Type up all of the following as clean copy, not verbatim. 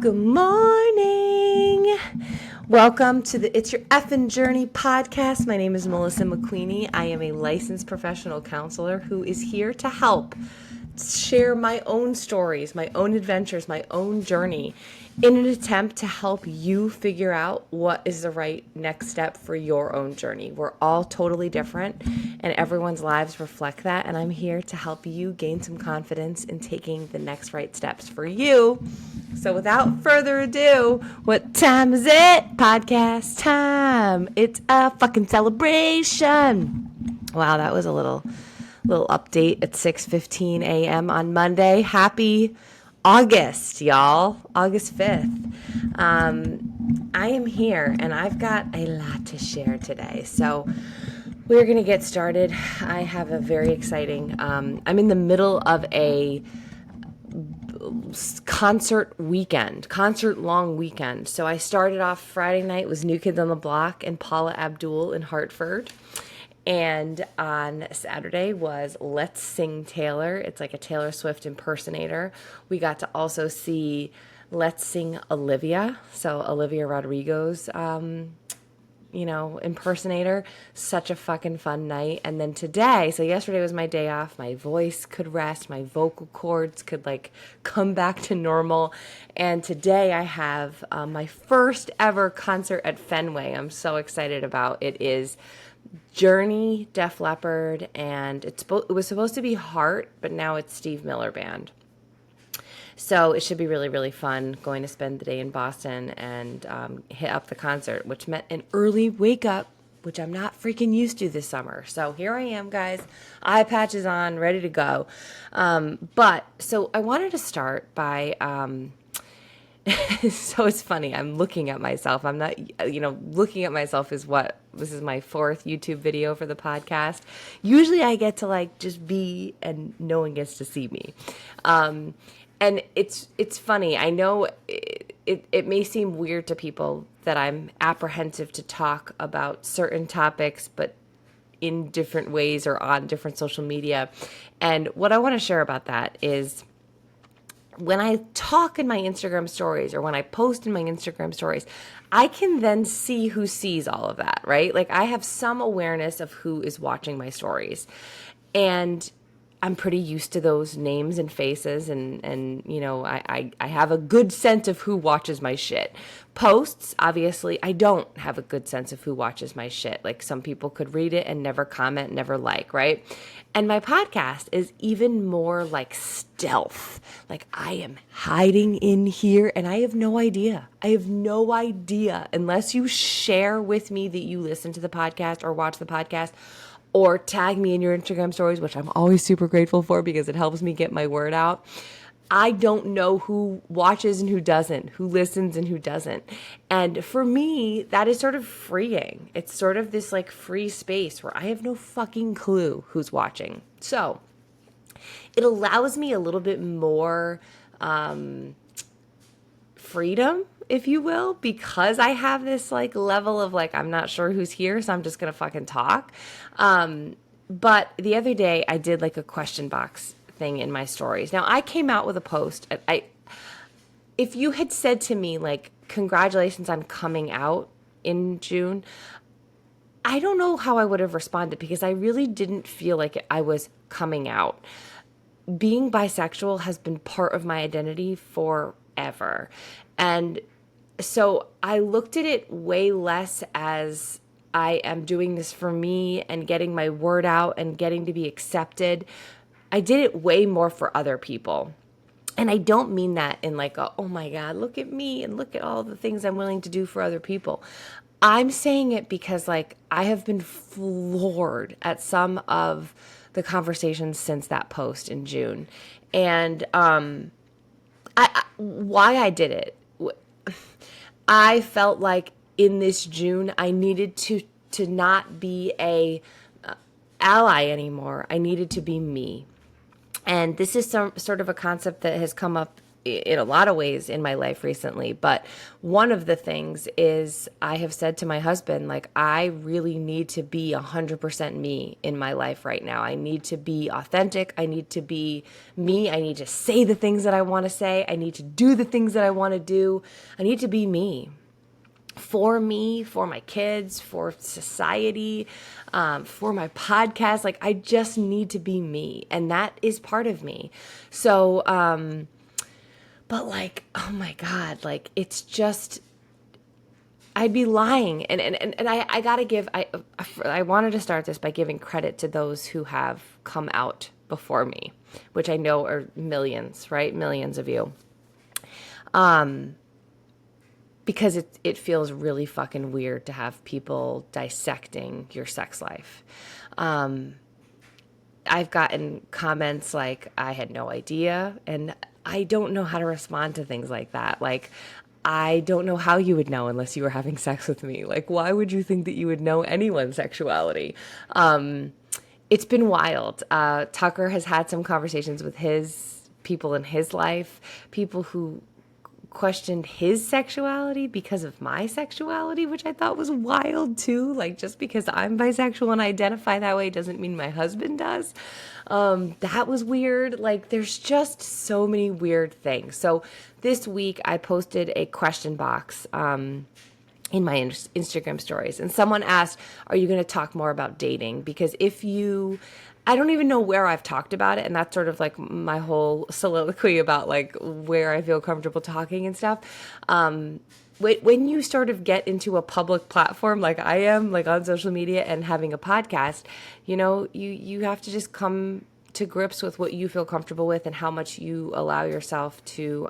Good morning. Welcome to the It's Your Effin' Journey podcast. My name is Melissa McQueenie. I am a licensed professional counselor who is here to help share my own stories, my own adventures, my own journey in an attempt to help you figure out what is the right next step for your own journey. We're all totally different and everyone's lives reflect that, and I'm here to help you gain some confidence in taking the next right steps for you. So without further ado, what time is it? Podcast time. It's a fucking celebration. Wow, that was a little update at 6:15 a.m. on Monday. Happy August, y'all. August 5th. I am here and I've got a lot to share today. So we're going to get started. I have a very exciting, I'm in the middle of a concert long weekend. So I started off Friday night was New Kids on the Block and Paula Abdul in Hartford. And on Saturday was Let's Sing Taylor. It's like a Taylor Swift impersonator. We got to also see Let's Sing Olivia. So Olivia Rodrigo's, impersonator. Such a fucking fun night. And then today, so yesterday was my day off. My voice could rest. My vocal cords could come back to normal. And today I have my first ever concert at Fenway. I'm so excited about. It is Journey, Def Leppard, and it was supposed to be Heart, but now it's Steve Miller Band. So it should be really, really fun going to spend the day in Boston and hit up the concert, which meant an early wake up, which I'm not freaking used to this summer. So here I am, guys, eye patches on, ready to go. So I wanted to start by... So it's funny. I'm looking at myself. I'm not, looking at myself this is my fourth YouTube video for the podcast. Usually I get to just be and no one gets to see me. And it's funny. I know it may seem weird to people that I'm apprehensive to talk about certain topics, but in different ways or on different social media. And what I want to share about that is, when I talk in my Instagram stories or when I post in my Instagram stories, I can then see who sees all of that, right? I have some awareness of who is watching my stories. And I'm pretty used to those names and faces and I have a good sense of who watches my shit. Posts, obviously, I don't have a good sense of who watches my shit. Some people could read it and never comment, never right? And my podcast is even more stealth. I am hiding in here and I have no idea. Unless you share with me that you listen to the podcast or watch the podcast, or tag me in your Instagram stories, which I'm always super grateful for because it helps me get my word out. I don't know who watches and who doesn't, who listens and who doesn't. And for me, that is sort of freeing. It's sort of this free space where I have no fucking clue who's watching. So it allows me a little bit more freedom, if you will, because I have this level of I'm not sure who's here, so I'm just gonna fucking talk. But the other day I did a question box thing in my stories. Now I came out with a post. If you had said to me congratulations on coming out in June, I don't know how I would have responded because I really didn't feel like I was coming out. Being bisexual has been part of my identity forever. And so I looked at it way less as I am doing this for me and getting my word out and getting to be accepted. I did it way more for other people. And I don't mean that in oh my God, look at me and look at all the things I'm willing to do for other people. I'm saying it because I have been floored at some of the conversations since that post in June. And why I did it. I felt in this June, I needed to not be a ally anymore. I needed to be me. And this is some sort of a concept that has come up in a lot of ways in my life recently. But one of the things is I have said to my husband, like, I really need to be 100% me in my life right now. I need to be authentic. I need to be me. I need to say the things that I want to say. I need to do the things that I want to do. I need to be me, for my kids, for society, for my podcast. Like, I just need to be me. And that is part of me. So, but like, oh my God, like, it's just, I'd be lying. And I gotta give, I wanted to start this by giving credit to those who have come out before me, which I know are millions, right? Millions of you. Because it feels really fucking weird to have people dissecting your sex life. I've gotten comments like, I had no idea, and I don't know how to respond to things like that. Like, I don't know how you would know unless you were having sex with me. Like, why would you think that you would know anyone's sexuality? It's been wild. Tucker has had some conversations with his people in his life, people who questioned his sexuality because of my sexuality, which I thought was wild too. Like, just because I'm bisexual and identify that way doesn't mean my husband does. That was weird. Like, there's just so many weird things. So this week I posted a question box in my Instagram stories, and someone asked, are you going to talk more about dating? Because I don't even know where I've talked about it, and that's sort of like my whole soliloquy about like where I feel comfortable talking and stuff. When you sort of get into a public platform like I am, like on social media and having a podcast, you have to just come to grips with what you feel comfortable with and how much you allow yourself to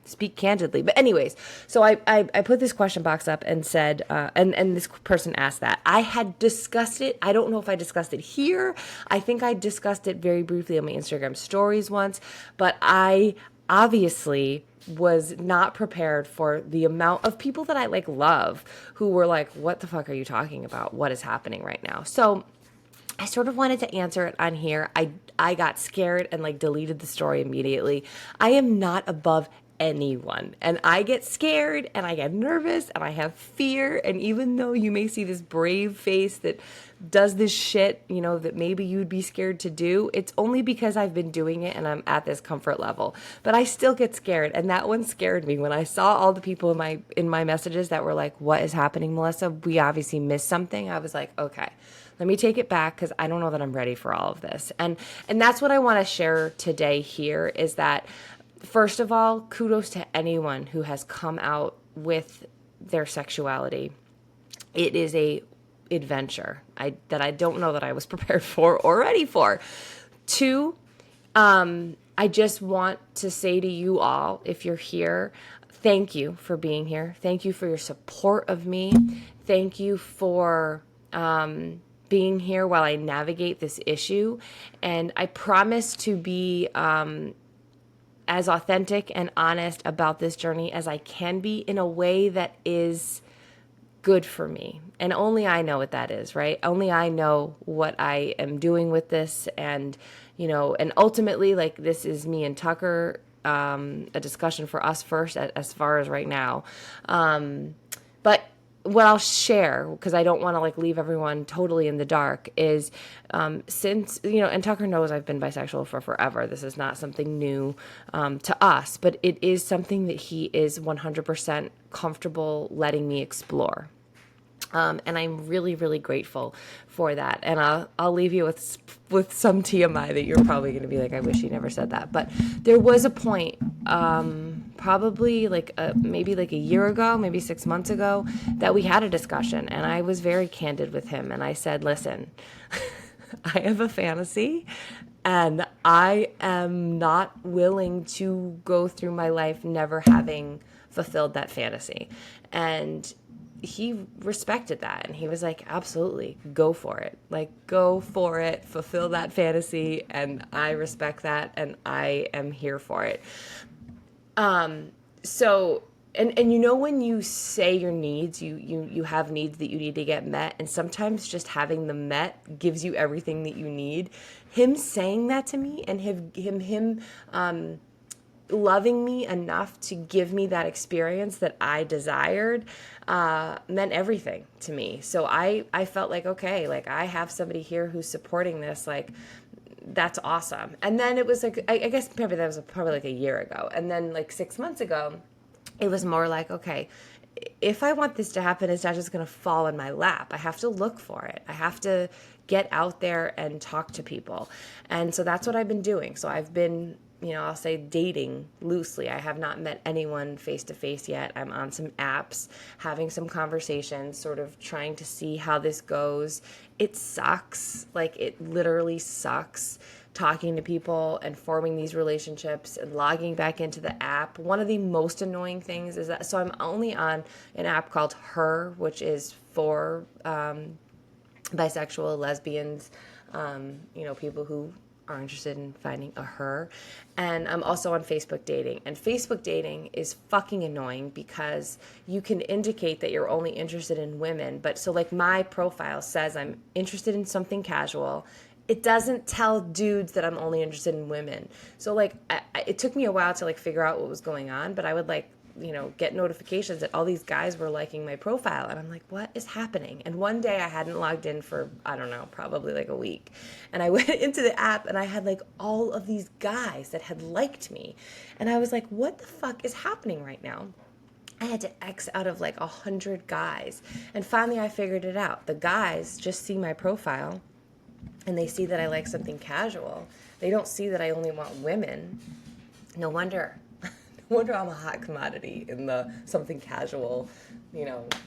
speak candidly. But anyways, so I put this question box up and said, and this person asked that. I had discussed it. I don't know if I discussed it here. I think I discussed it very briefly on my Instagram stories once, but I obviously was not prepared for the amount of people that I like love who were like, what the fuck are you talking about? What is happening right now? So I sort of wanted to answer it on here. I got scared and like deleted the story immediately. I am not above anyone, and I get scared and I get nervous and I have fear. And even though you may see this brave face that does this shit, that maybe you'd be scared to do, it's only because I've been doing it and I'm at this comfort level. But I still get scared, and that one scared me when I saw all the people in my messages that were like, what is happening, Melissa? We obviously missed something. I was like, okay, let me take it back, because I don't know that I'm ready for all of this. And that's what I want to share today here, is that, first of all, kudos to anyone who has come out with their sexuality. It is a adventure that I don't know that I was prepared for or ready for. Two, I just want to say to you all, if you're here, thank you for being here. Thank you for your support of me. Thank you for being here while I navigate this issue. And I promise to be as authentic and honest about this journey as I can be, in a way that is good for me. And only I know what that is, right? Only I know what I am doing with this. And, and ultimately, like, this is me and Tucker, a discussion for us first, as far as right now. But what I'll share, because I don't want to like leave everyone totally in the dark, is since, and Tucker knows I've been bisexual for forever. This is not something new to us, but it is something that he is 100% comfortable letting me explore. And I'm really, really grateful for that. And I'll leave you with some TMI that you're probably going to be like, I wish he never said that. But there was a point, probably maybe like a year ago, maybe 6 months ago, that we had a discussion, and I was very candid with him. And I said, listen, I have a fantasy, and I am not willing to go through my life never having fulfilled that fantasy. And he respected that, and he was like, absolutely, go for it. Like, go for it, fulfill that fantasy, and I respect that, and I am here for it. So, and when you say your needs, you have needs that you need to get met, and sometimes just having them met gives you everything that you need. Him saying that to me, and him loving me enough to give me that experience that I desired meant everything to me. So I felt like, okay, like I have somebody here who's supporting this, like that's awesome. And then it was like, I guess maybe that was probably like a year ago. And then like 6 months ago, it was more like, okay, if I want this to happen, it's not just going to fall in my lap. I have to look for it. I have to get out there and talk to people. And so that's what I've been doing. So I've been, I'll say dating loosely. I have not met anyone face to face yet. I'm on some apps, having some conversations, sort of trying to see how this goes. It sucks. Like, it literally sucks talking to people and forming these relationships and logging back into the app. One of the most annoying things is that, so I'm only on an app called Her, which is for bisexual, lesbians, people who are interested in finding a her. And I'm also on Facebook dating. And Facebook dating is fucking annoying because you can indicate that you're only interested in women. But so like my profile says I'm interested in something casual. It doesn't tell dudes that I'm only interested in women. So like it took me a while to like figure out what was going on, but I would like, get notifications that all these guys were liking my profile. And I'm like, what is happening? And one day I hadn't logged in for, I don't know, probably like a week. And I went into the app and I had like all of these guys that had liked me. And I was like, what the fuck is happening right now? I had to X out of like 100 guys. And finally I figured it out. The guys just see my profile and they see that I like something casual. They don't see that I only want women. No wonder I'm a hot commodity in the something casual,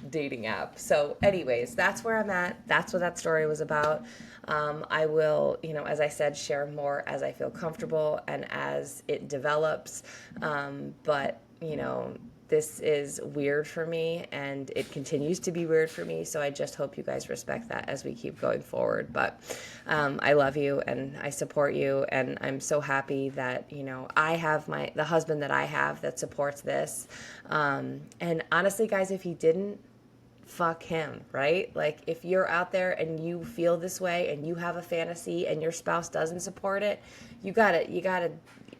dating app. So anyways, that's where I'm at. That's what that story was about. I will, as I said, share more as I feel comfortable and as it develops. But this is weird for me and it continues to be weird for me. So I just hope you guys respect that as we keep going forward. But I love you and I support you. And I'm so happy that, I have the husband that I have that supports this. And honestly, guys, if he didn't, fuck him, right? Like if you're out there and you feel this way and you have a fantasy and your spouse doesn't support it, you gotta,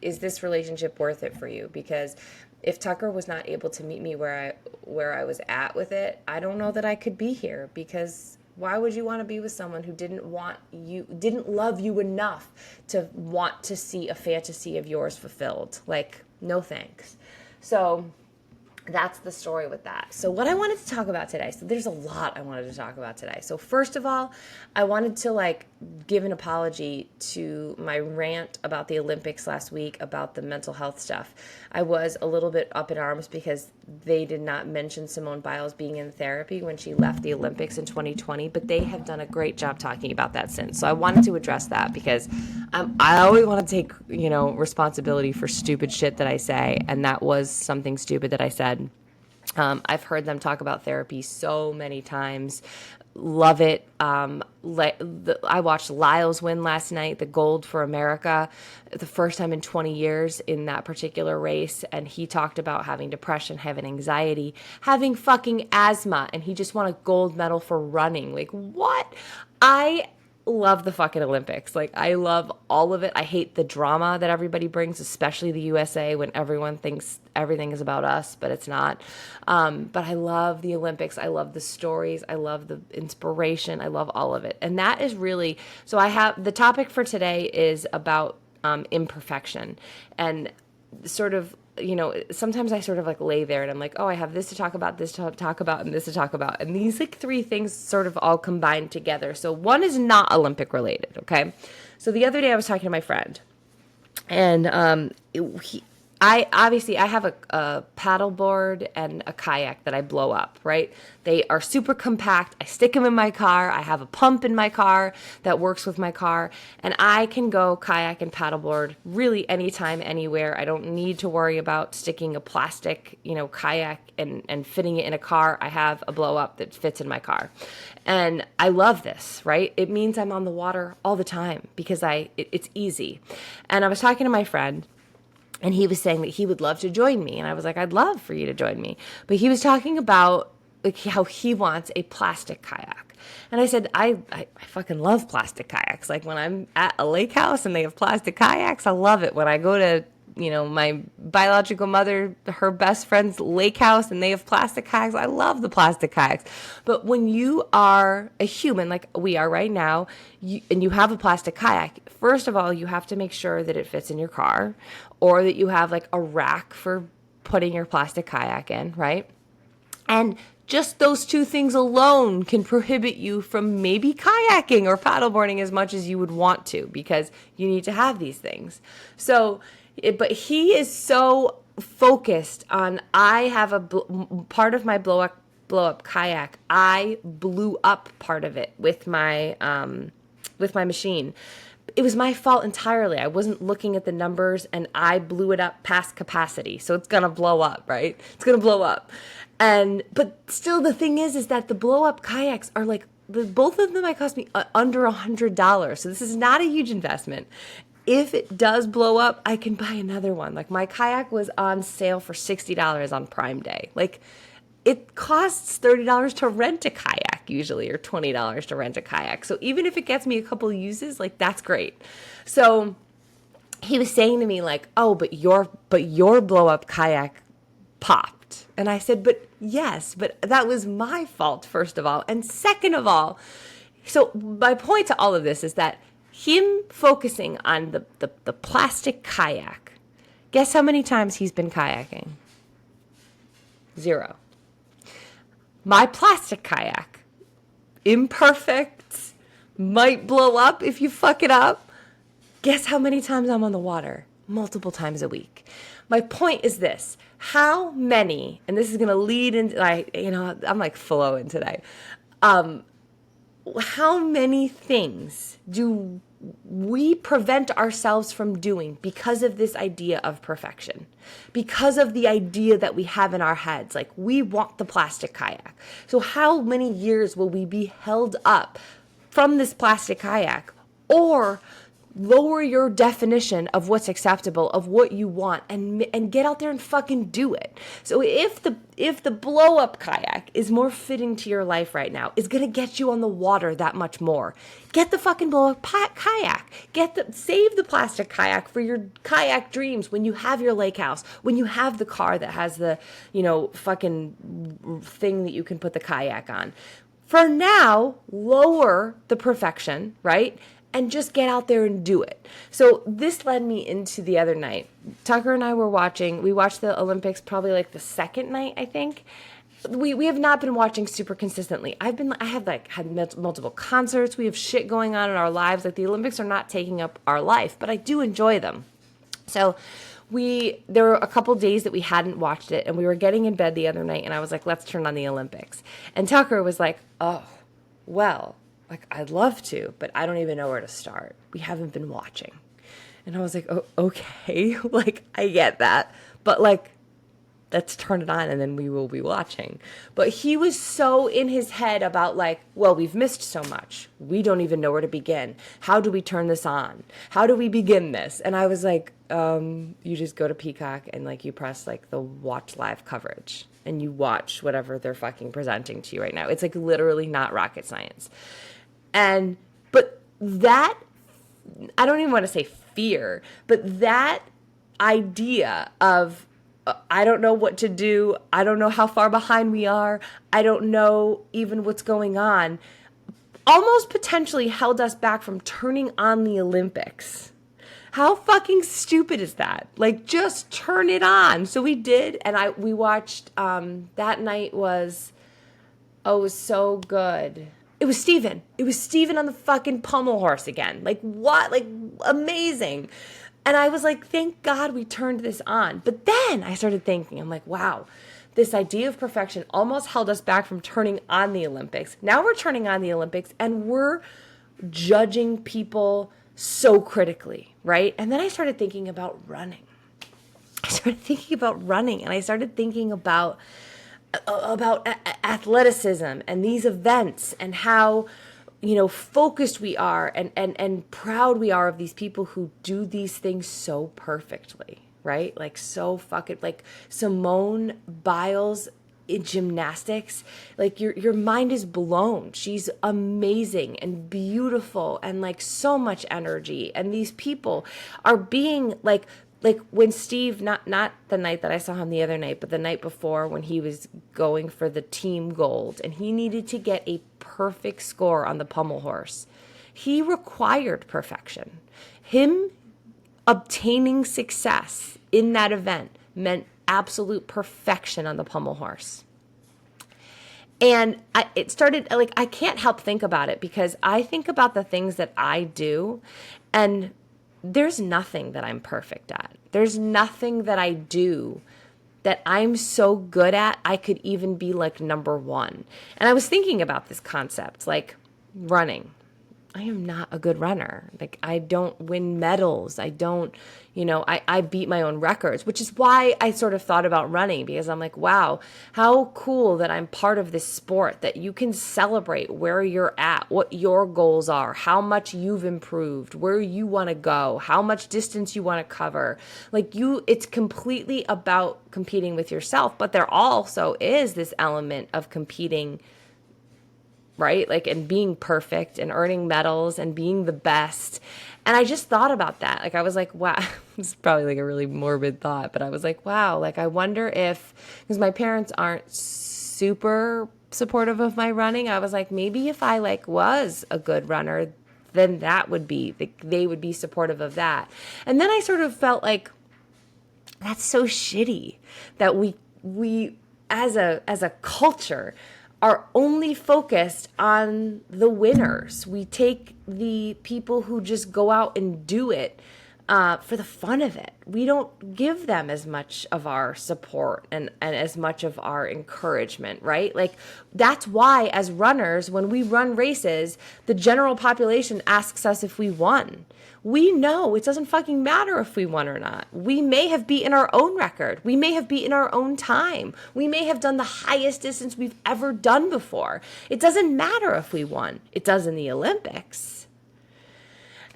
is this relationship worth it for you? Because if Tucker was not able to meet me where I was at with it, I don't know that I could be here, because why would you want to be with someone who didn't love you enough to want to see a fantasy of yours fulfilled? Like, no thanks. So that's the story with that. So what I wanted to talk about today, so there's a lot I wanted to talk about today. So first of all, I wanted to give an apology to my rant about the Olympics last week about the mental health stuff. I was a little bit up in arms because they did not mention Simone Biles being in therapy when she left the Olympics in 2020, but they have done a great job talking about that since. So I wanted to address that because I always want to take, responsibility for stupid shit that I say, and that was something stupid that I said. I've heard them talk about therapy so many times. Love it. I watched Lyles win last night, the gold for America, the first time in 20 years in that particular race. And he talked about having depression, having anxiety, having fucking asthma, and he just won a gold medal for running. Like, what? I love the fucking Olympics. Like, I love all of it. I hate the drama that everybody brings, especially the USA, when everyone thinks everything is about us, but it's not. But I love the Olympics. I love the stories. I love the inspiration. I love all of it. And that is really, so I have, the topic for today is about imperfection. And sort of, sometimes I sort of lay there and I'm like, oh, I have this to talk about, this to talk about, and this to talk about. And these three things sort of all combined together. So one is not Olympic related, okay? So the other day I was talking to my friend, and I have a paddle board and a kayak that I blow up, right? They are super compact. I stick them in my car. I have a pump in my car that works with my car, and I can go kayak and paddleboard really anytime, anywhere. I don't need to worry about sticking a plastic, kayak and fitting it in a car. I have a blow up that fits in my car. And I love this, right? It means I'm on the water all the time because it's easy. And I was talking to my friend, and he was saying that he would love to join me. And I was like, I'd love for you to join me. But he was talking about how he wants a plastic kayak. And I said, I fucking love plastic kayaks. Like when I'm at a lake house and they have plastic kayaks, I love it. When I go to my biological mother, her best friend's lake house, and they have plastic kayaks. I love the plastic kayaks. But when you are a human, like we are right now, and you have a plastic kayak, first of all, you have to make sure that it fits in your car, or that you have like a rack for putting your plastic kayak in, right? And just those two things alone can prohibit you from maybe kayaking or paddleboarding as much as you would want to, because you need to have these things. So, but he is so focused on, I have part of my blow up kayak. I blew up part of it with my machine. It was my fault entirely. I wasn't looking at the numbers, and I blew it up past capacity. So it's going to blow up, right? It's going to blow up. But still, the thing is that the blow up kayaks are like, both of them might cost me under $100. So this is not a huge investment. If it does blow up, I can buy another one. Like, my kayak was on sale for $60 on Prime Day. Like, it costs $30 to rent a kayak usually, or $20 to rent a kayak. So even if it gets me a couple uses, like, that's great. So he was saying to me like, oh, but your blow up kayak popped. And I said, but yes, but that was my fault, first of all. And second of all, so my point to all of this is that him focusing on the plastic kayak, guess how many times he's been kayaking? 0. My plastic kayak, Imperfect, might blow up if you fuck it up. Guess how many times I'm on the water? Multiple times a week. My point is this: how many, and this is going to lead into, I'm like flowing today. How many things do we prevent ourselves from doing because of this idea of perfection? Because of the idea that we have in our heads, like, we want the plastic kayak. So how many years will we be held up from this plastic kayak? Or lower your definition of what's acceptable, of what you want, and get out there and fucking do it. So if the blow up kayak is more fitting to your life right now, is gonna get you on the water that much more, get the fucking blow up kayak. Save the plastic kayak for your kayak dreams when you have your lake house, when you have the car that has the fucking thing that you can put the kayak on. For now, lower the perfection, right? And just get out there and do it. So this led me into the other night. Tucker and I we watched the Olympics probably like the second night, I think. We have not been watching super consistently. I have had multiple concerts. We have shit going on in our lives. Like, the Olympics are not taking up our life, but I do enjoy them. So there were a couple days that we hadn't watched it, and we were getting in bed the other night, and I was like, let's turn on the Olympics. And Tucker was like, oh, well, like, I'd love to, but I don't even know where to start. We haven't been watching. And I was like, oh, okay, like, I get that. But, like, let's turn it on and then we will be watching. But he was so in his head about, like, well, we've missed so much. We don't even know where to begin. How do we turn this on? How do we begin this? And I was like, you just go to Peacock and, like, you press, like, the watch live coverage. And you watch whatever they're fucking presenting to you right now. It's, like, literally not rocket science. But that, I don't even want to say fear, but that idea of, I don't know what to do, I don't know how far behind we are, I don't know even what's going on, almost potentially held us back from turning on the Olympics. How fucking stupid is that? Like, just turn it on. So we did, and we watched, that night was so good. It was Steven. It was Steven on the fucking pommel horse again. Like, what? Like, amazing. And I was like, thank God we turned this on. But then I started thinking, I'm like, wow, this idea of perfection almost held us back from turning on the Olympics. Now we're turning on the Olympics and we're judging people so critically, right? And then I started thinking about running. And I started thinking about athleticism and these events, and how, focused we are and proud we are of these people who do these things so perfectly, right? Like, so fucking, like Simone Biles in gymnastics, like, your mind is blown. She's amazing and beautiful and, like, so much energy. And these people are being, like, like when Steve, not the night that I saw him the other night, but the night before when he was going for the team gold and he needed to get a perfect score on the pommel horse, he required perfection. Him obtaining success in that event meant absolute perfection on the pommel horse. And it started, like, I can't help think about it because I think about the things that I do, and there's nothing that I'm perfect at. There's nothing that I do that I'm so good at, I could even be like number one. And I was thinking about this concept, like running. I am not a good runner. Like, I don't win medals. I don't, I beat my own records, which is why I sort of thought about running, because I'm like, wow, how cool that I'm part of this sport, that you can celebrate where you're at, what your goals are, how much you've improved, where you want to go, how much distance you want to cover. Like, it's completely about competing with yourself, but there also is this element of competing, right? Like, and being perfect and earning medals and being the best. And I just thought about that. Like, I was like, wow, this is probably like a really morbid thought, but I was like, wow, like, I wonder if, because my parents aren't super supportive of my running, I was like, maybe if I like was a good runner, then that would be, they would be supportive of that. And then I sort of felt like, that's so shitty that we as a culture are only focused on the winners. We take the people who just go out and do it for the fun of it. We don't give them as much of our support and as much of our encouragement, right? Like, that's why as runners, when we run races, the general population asks us if we won. We know it doesn't fucking matter if we won or not. We may have beaten our own record. We may have beaten our own time. We may have done the highest distance we've ever done before. It doesn't matter if we won. It does in the Olympics.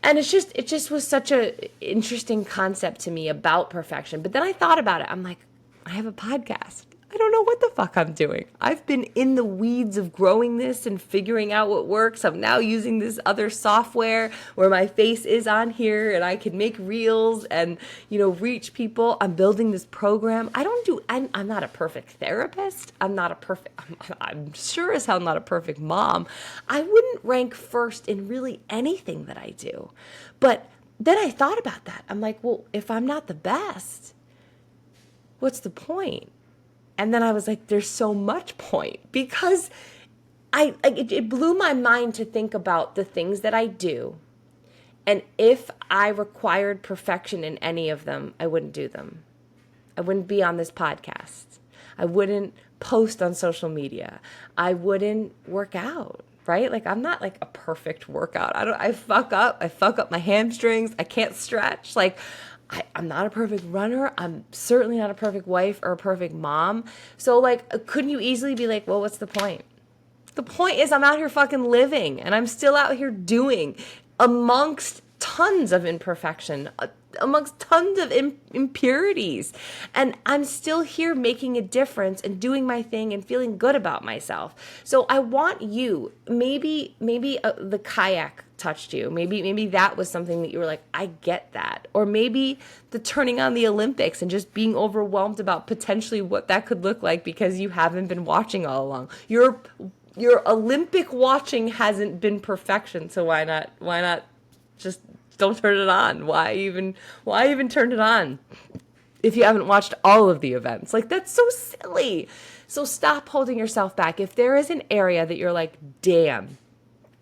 And it just was such a interesting concept to me about perfection. But then I thought about it. I'm like, I have a podcast. I don't know what the fuck I'm doing. I've been in the weeds of growing this and figuring out what works. I'm now using this other software where my face is on here and I can make reels and, reach people. I'm building this program. I'm not a perfect therapist. I'm sure as hell not a perfect mom. I wouldn't rank first in really anything that I do. But then I thought about that. I'm like, well, if I'm not the best, what's the point? And then I was like, there's so much point, because it blew my mind to think about the things that I do. And if I required perfection in any of them, I wouldn't do them. I wouldn't be on this podcast. I wouldn't post on social media. I wouldn't work out, right? Like, I'm not like a perfect workout. I fuck up my hamstrings. I can't stretch. Like, I'm not a perfect runner. I'm certainly not a perfect wife or a perfect mom. So, like, couldn't you easily be like, well, what's the point? The point is I'm out here fucking living, and I'm still out here doing amongst tons of imperfection, amongst tons of impurities. And I'm still here making a difference and doing my thing and feeling good about myself. So I want you, maybe the kayak touched you. Maybe that was something that you were like, I get that. Or maybe the turning on the Olympics and just being overwhelmed about potentially what that could look like because you haven't been watching all along. Your Olympic watching hasn't been perfection, so why not just don't turn it on? Why even turn it on if you haven't watched all of the events? Like, that's so silly. So stop holding yourself back. If there is an area that you're like, damn,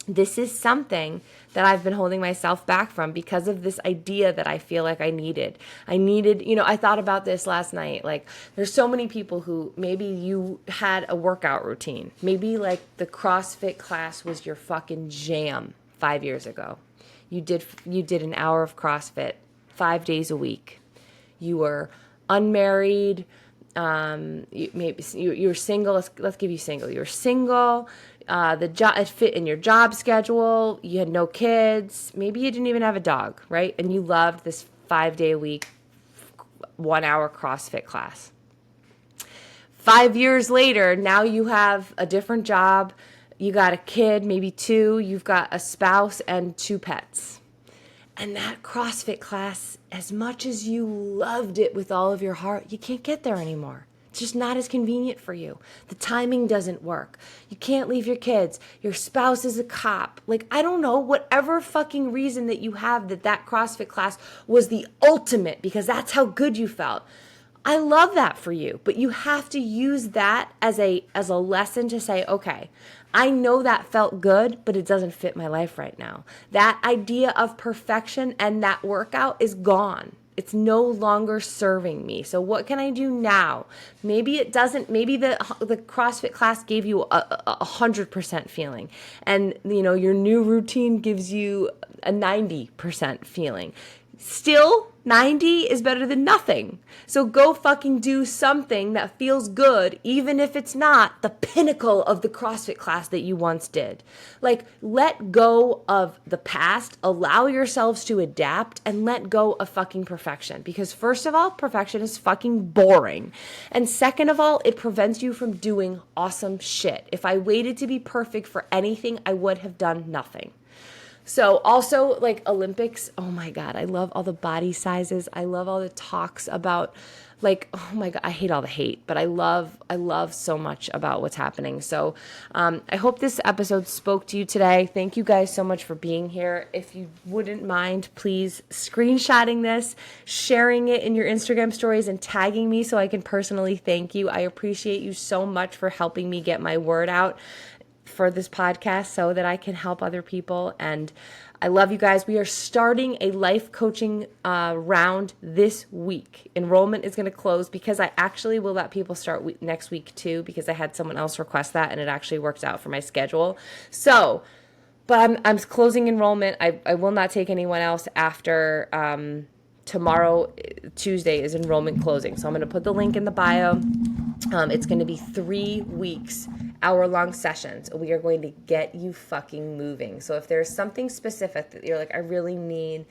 this is something that I've been holding myself back from because of this idea that I feel like I needed, I thought about this last night. Like, there's so many people who maybe you had a workout routine. Maybe like the CrossFit class was your fucking jam 5 years ago. You did an hour of CrossFit 5 days a week. You were unmarried. You were single. Let's give you single. You were single. The job, it fit in your job schedule. You had no kids. Maybe you didn't even have a dog, right? And you loved this 5 day a week, 1 hour CrossFit class. 5 years later, now you have a different job. You got a kid, maybe two. You've got a spouse and 2 pets. And that CrossFit class as much as you loved it with all of your heart, you can't get there anymore. It's just not as convenient for you. The timing doesn't work. You can't leave your kids. Your spouse is a cop. Like, I don't know, whatever fucking reason that you have that CrossFit class was the ultimate because that's how good you felt. I love that for you, but you have to use that as a lesson to say, okay, I know that felt good, but it doesn't fit my life right now. That idea of perfection and that workout is gone. It's no longer serving me. So what can I do now? Maybe it doesn't, maybe the CrossFit class gave you a 100% feeling. And your new routine gives you a 90% feeling. Still, 90 is better than nothing. So go fucking do something that feels good, even if it's not the pinnacle of the CrossFit class that you once did. Like, let go of the past, allow yourselves to adapt, and let go of fucking perfection. Because first of all, perfection is fucking boring. And second of all, it prevents you from doing awesome shit. If I waited to be perfect for anything, I would have done nothing. So also, like, Olympics, oh my God, I love all the body sizes. I love all the talks about, like, oh my God, I hate all the hate, but I love so much about what's happening. So I hope this episode spoke to you today. Thank you guys so much for being here. If you wouldn't mind, please screenshotting this, sharing it in your Instagram stories, and tagging me so I can personally thank you. I appreciate you so much for helping me get my word out for this podcast so that I can help other people. And I love you guys. We are starting a life coaching round this week. Enrollment is going to close because I actually will let people start next week too, because I had someone else request that and it actually worked out for my schedule. So, but I'm closing enrollment. I will not take anyone else after tomorrow. Tuesday is enrollment closing. So I'm going to put the link in the bio. It's going to be 3 weeks, hour-long sessions. We are going to get you fucking moving. So if there's something specific that you're like, I really need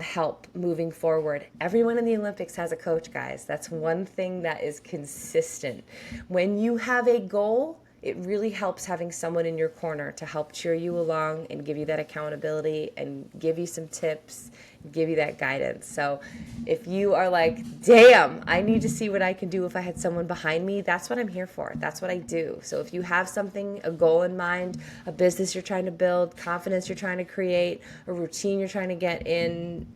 help moving forward, everyone in the Olympics has a coach, guys. That's one thing that is consistent. When you have a goal, it really helps having someone in your corner to help cheer you along and give you that accountability and give you some tips, give you that guidance. So if you are like, damn, I need to see what I can do if I had someone behind me, that's what I'm here for. That's what I do. So if you have something, a goal in mind, a business you're trying to build, confidence you're trying to create, a routine you're trying to get in,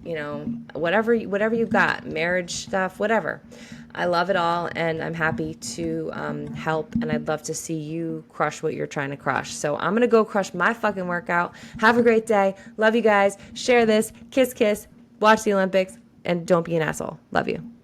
whatever you've got, marriage stuff, whatever. I love it all, and I'm happy to help, and I'd love to see you crush what you're trying to crush. So I'm going to go crush my fucking workout. Have a great day. Love you guys. Share this. Kiss, kiss. Watch the Olympics, and don't be an asshole. Love you.